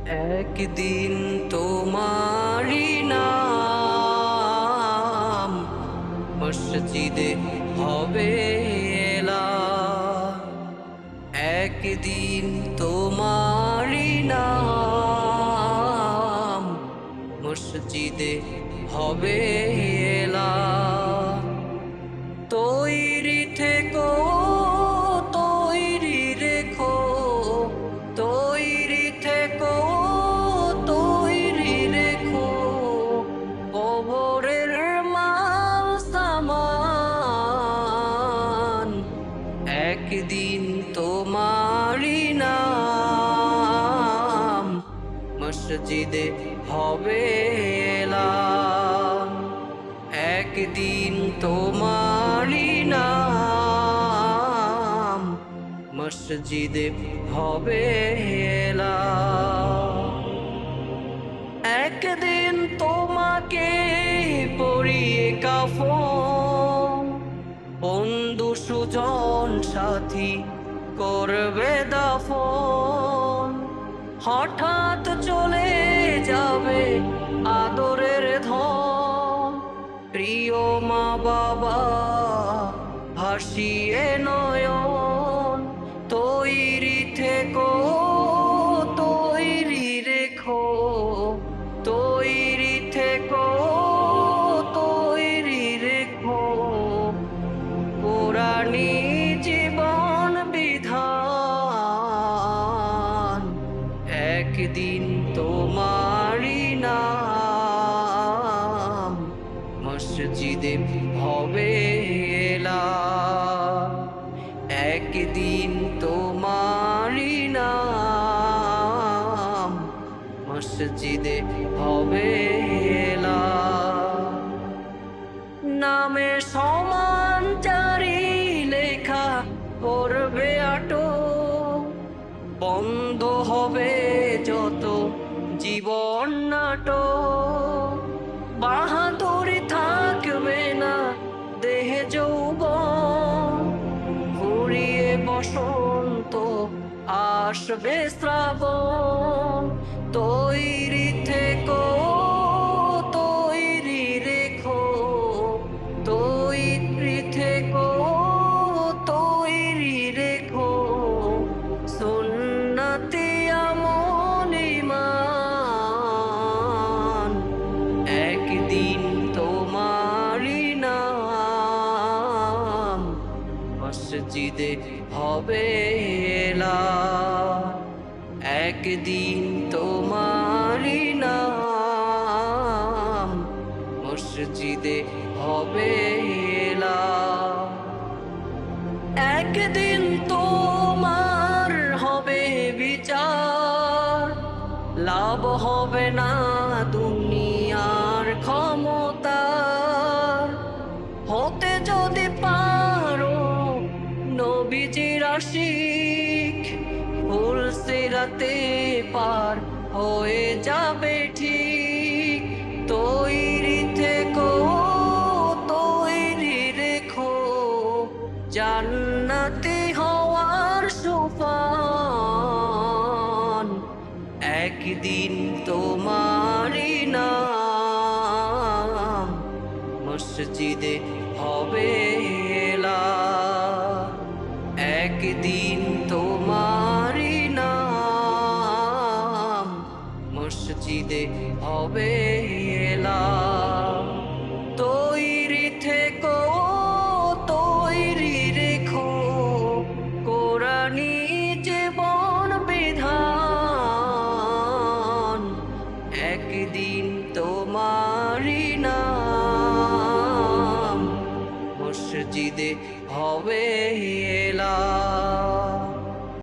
একদিন তোমারি নাম মসজিদে হবে এলান। একদিন তোমারি নাম মসজিদে হবে এলান। তৈরি থেকো, তৈরি রেখো, তৈরি থেকো, তৈরি রেখো কবরের মাল সামান। একদিন তোমারি নাম মসজিদে হবে এলান। একদিন তোমারি নাম মসজিদে হবে এলান। একদিন তোমাকে পরিয়ে কাফন, বন্ধু সুজন সাথী করবে দাফন। হঠাৎ চলে যাবে আদরের ধন, প্রিয় মা বাবা ভাসিয়ে নয়ন। তৈরি থেকো, তৈরি রেখো, তৈরি থেকো, তৈরি রেখো পুরানি জীবন বিধান। একদিন তোমারি নাম মসজিদে হবে এলান। একদিন তোমারি নাম মসজিদে হবে এলান। নামে সমান জারি লেখা করবে আটো, বন্ধ হবে যত জীবন নাটক। বাহাদুরি থাকবে না দেহে যৌবন, ফুরিয়ে বসন্ত আসবে শ্রাবণ। তৈরি থেকো, তৈরি রেখো, তৈরি থেকো, তৈরি রেখো সুন্নতি আমল ঈমান। একদিন তোমারি নাম মসজিদে হবে এলান। একদিন তোমারি নাম মসজিদে হবে এলান। একদিন তোমার হবে বিচার, লাভ হবে না দুনিয়ার ক্ষমতার। হতে যদি পারো নবীজির আশিক, ফুল সিরাতে পার হয়ে যাবে ঠিক। তৈরি থেকো, তৈরি রেখো জান্নাতি হওয়ার সোপান। একদিন তোমারি নাম মসজিদে হবে এলান। একদিন তোমারি নাম মসজিদে হবে এলান। তৈরি থেকো, তৈরি রেখো কোরআনি জীবন বিধান। একদিন তোমারি নাম মসজিদে হবে